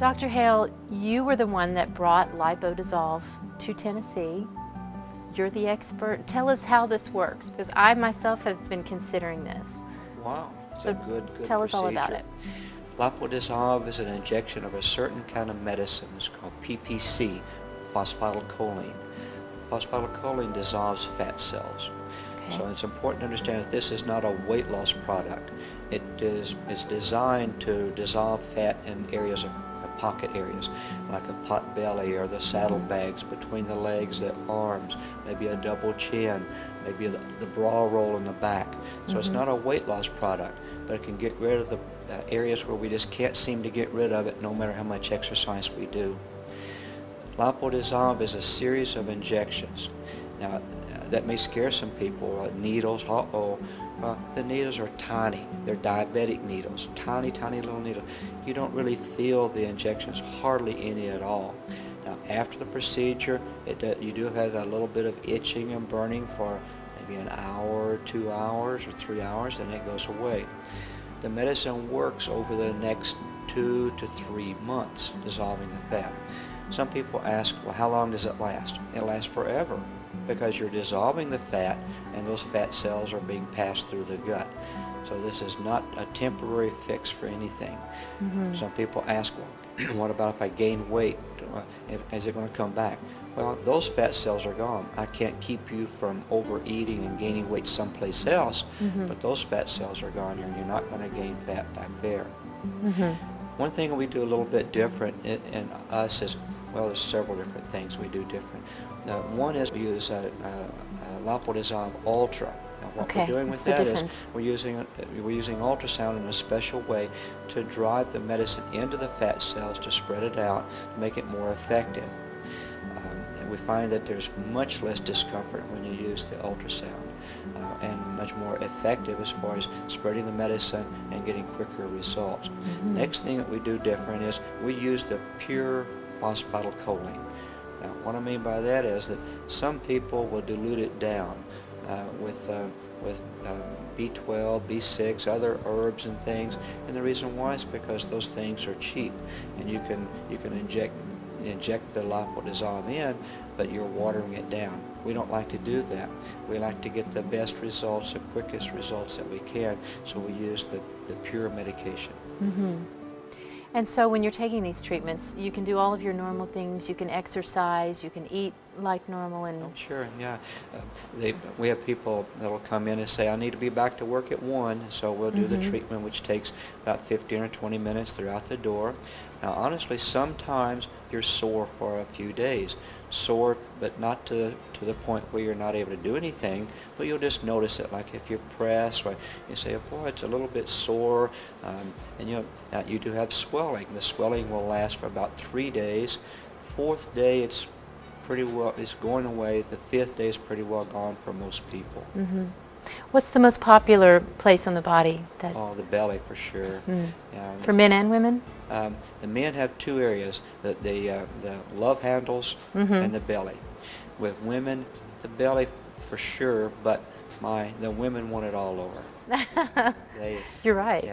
Dr. Hale, you were the one that brought LipoDissolve to Tennessee. You're the expert. Tell us how this works, because I myself have been considering this. Wow, it's So a good tell us all procedure. about it. LipoDissolve is an injection of a certain kind of medicine. It's called PPC, phosphatidylcholine. Phosphatidylcholine dissolves fat cells. Okay. So it's important to understand that this is not a weight loss product. It's designed to dissolve fat in areas of pocket areas, like a pot belly or the saddlebags between the legs, the arms, maybe a double chin, maybe the bra roll in the back. So it's not a weight loss product, but it can get rid of the areas where we just can't seem to get rid of it no matter how much exercise we do. LipoDissolve is a series of injections. Now, that may scare some people. Needles, the needles are tiny. They're diabetic needles, tiny, tiny little needles. You don't really feel the injections, hardly any at all. Now, after the procedure, you do have a little bit of itching and burning for maybe an hour, 2 hours, or 3 hours, and it goes away. The medicine works over the next 2 to 3 months, dissolving the fat. Some people ask, well, how long does it last? It lasts forever, because you're dissolving the fat and those fat cells are being passed through the gut. So this is not a temporary fix for anything. Some people ask, well, what about if I gain weight? Is it going to come back? Well, those fat cells are gone. I can't keep you from overeating and gaining weight someplace else, but those fat cells are gone and you're not going to gain fat back there. One thing we do a little bit different in us is, well, there's several different things we do different. One is we use LipoDissolve Ultra. Now, what we're doing with that is we're using ultrasound in a special way to drive the medicine into the fat cells to spread it out, to make it more effective. And we find that there's much less discomfort when you use the ultrasound, and much more effective as far as spreading the medicine and getting quicker results. Next thing that we do different is we use the pure phosphatidylcholine. Now, what I mean by that is that some people will dilute it down with B12, B6, other herbs and things, and the reason why is because those things are cheap, and you can inject the LipoDissolve in, but you're watering it down. We don't like to do that. We like to get the best results, the quickest results that we can, so we use the pure medication. And so when you're taking these treatments, you can do all of your normal things, you can exercise, you can eat like normal, and... Oh, sure, yeah. We have people that will come in and say, I need to be back to work at 1, so we'll do the treatment, which takes about 15 or 20 minutes. They're out the door. Now, honestly, sometimes you're sore for a few days. Sore, but not to the point where you're not able to do anything, but you'll just notice it, like if you're pressed, or you say, boy, it's a little bit sore, and you do have swelling. The swelling will last for about 3 days. 4th day, it's going away. The 5th day is pretty well gone for most people. What's the most popular place on the body? Oh, the belly for sure. For men and women? The men have 2 areas, the love handles and the belly. With women, the belly for sure, but the women want it all over. You're right.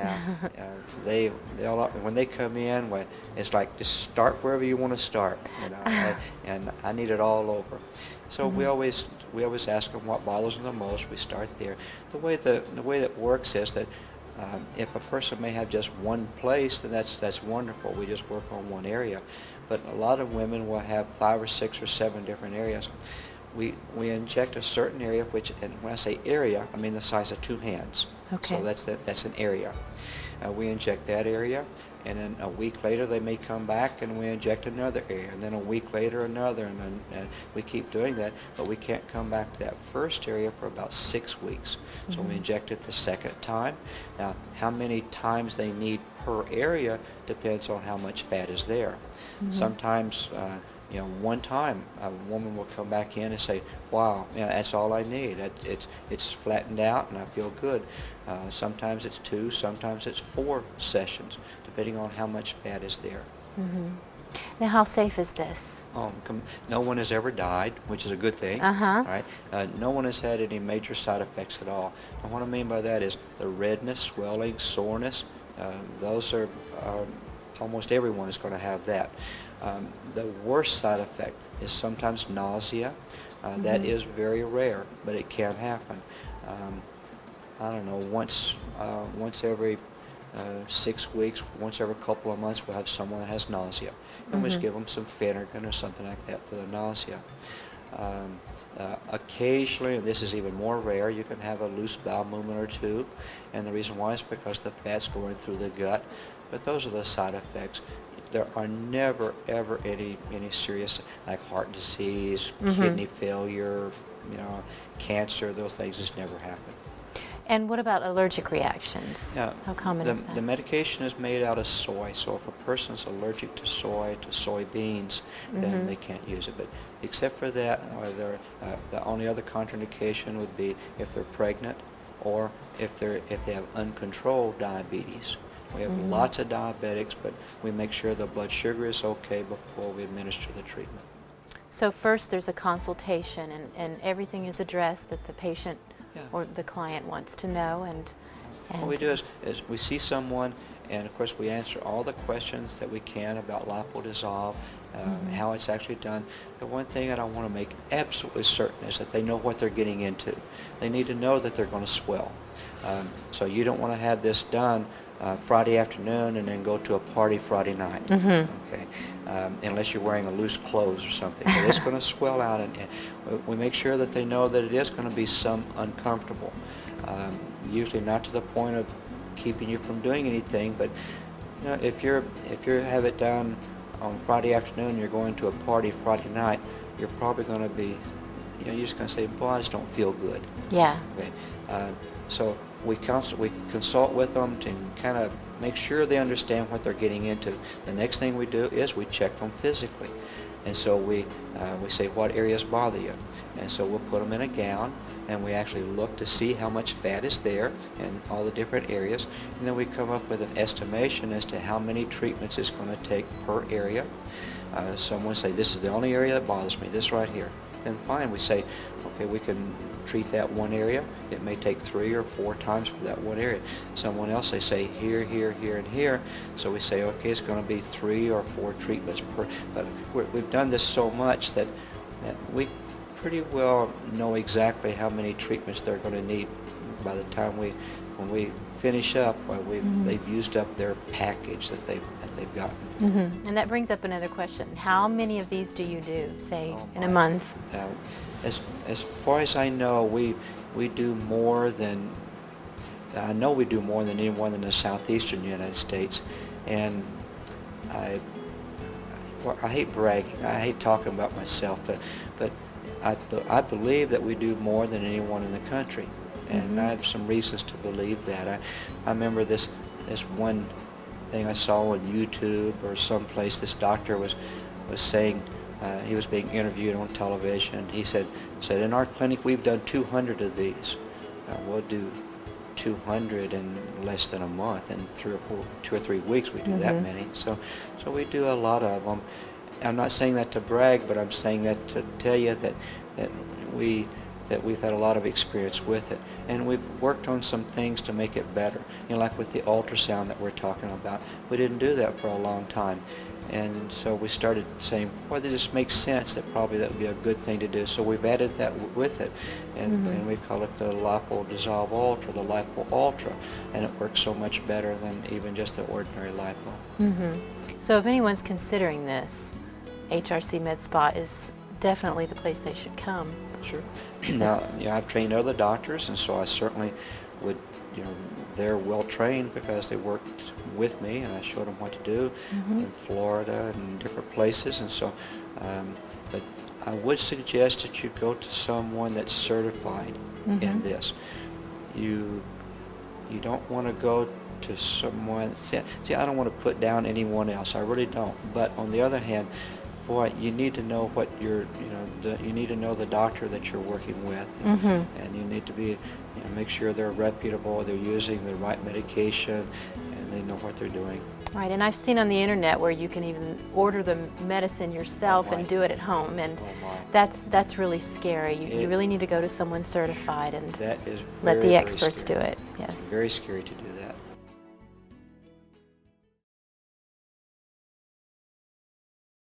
When they come in, it's like just start wherever you want to start, and I need it all over. So we always ask them what bothers them the most. We start there. The way that works is that if a person may have just one place, then that's wonderful. We just work on one area. But a lot of women will have 5 or 6 or 7 different areas. We inject a certain area, and when I say area, I mean the size of 2 hands. Okay. So that's an area. We inject that area, and then a week later they may come back and we inject another area, and then a week later another, and we keep doing that, but we can't come back to that first area for about 6 weeks. So we inject it the second time. Now, how many times they need per area depends on how much fat is there. Sometimes one time a woman will come back in and say, wow, that's all I need. It's flattened out and I feel good. Sometimes it's 2, sometimes it's 4 sessions, depending on how much fat is there. Now, how safe is this? No one has ever died, which is a good thing. All right? No one has had any major side effects at all. And what I mean by that is the redness, swelling, soreness, those are almost everyone is going to have that. The worst side effect is sometimes nausea. That is very rare, but it can happen. I don't know, once every 6 weeks, once every couple of months, we'll have someone that has nausea. And we just give them some Phenergan or something like that for the nausea. Occasionally, and this is even more rare, you can have a loose bowel movement or two, and the reason why is because the fat's going through the gut. But those are the side effects. There are never ever any serious, like heart disease, kidney failure, cancer. Those things just never happen. And what about allergic reactions? How common is that? The medication is made out of soy, so if a person's allergic to soybeans, then they can't use it. But except for that, the only other contraindication would be if they're pregnant or if they have uncontrolled diabetes. We have lots of diabetics, but we make sure the blood sugar is okay before we administer the treatment. So first there's a consultation, and everything is addressed that the patient or the client wants to know. And what we do is we see someone, and of course we answer all the questions that we can about lipodissolve, how it's actually done. The one thing that I want to make absolutely certain is that they know what they're getting into. They need to know that they're going to swell. So you don't want to have this done Friday afternoon and then go to a party Friday night, okay? Unless you're wearing a loose clothes or something. But it's going to swell out, and we make sure that they know that it is going to be some uncomfortable. Usually not to the point of keeping you from doing anything, but if you have it done on Friday afternoon and you're going to a party Friday night, you're probably going to be, you're just going to say, boy, I just don't feel good. Yeah. Okay. So we consult with them to kind of make sure they understand what they're getting into. The next thing we do is we check them physically. And so we say, what areas bother you? And so we'll put them in a gown, and we actually look to see how much fat is there in all the different areas. And then we come up with an estimation as to how many treatments it's going to take per area. Someone say, this is the only area that bothers me, this right here. Then fine, we say, okay, we can treat that one area. It may take 3 or 4 times for that one area. Someone else, they say here, here, here, and here. So we say, okay, it's going to be 3 or 4 treatments per. But we've done this so much that we pretty well know exactly how many treatments they're going to need by the time when we finish up. They've used up their package that they've gotten. And that brings up another question. How many of these do you do, say, in a month? As far as I know, we do more than anyone in the southeastern United States, and I hate bragging. I hate talking about myself, but I believe that we do more than anyone in the country, and I have some reasons to believe that. I remember this one thing I saw on YouTube or someplace. This doctor was saying, he was being interviewed on television. He said, in our clinic we've done 200 of these. We'll do 200 in less than a month. In 2 or 3 weeks we do that many. So we do a lot of them. I'm not saying that to brag, but I'm saying that to tell you that we've had a lot of experience with it, and we've worked on some things to make it better. Like with the ultrasound that we're talking about, we didn't do that for a long time, and so we started saying, well, it just makes sense that probably that would be a good thing to do. So we've added that with it, and we call it the LipoDissolve Ultra, the Lipo Ultra, and it works so much better than even just the ordinary lipo. So if anyone's considering this, HRC Med Spa is definitely the place they should come. Sure. Now, I've trained other doctors, and so I certainly would, they're well trained because they worked with me, and I showed them what to do in Florida and different places, and so, but I would suggest that you go to someone that's certified in this. You don't want to go to someone, see, I don't want to put down anyone else, I really don't, but on the other hand, boy, you need to know what you need to know the doctor that you're working with, and you need to be, make sure they're reputable, they're using the right medication, and they know what they're doing. Right, and I've seen on the internet where you can even order the medicine yourself and do it at home, and that's really scary. You really need to go to someone certified and let the experts do it. Yes. Very scary to do that.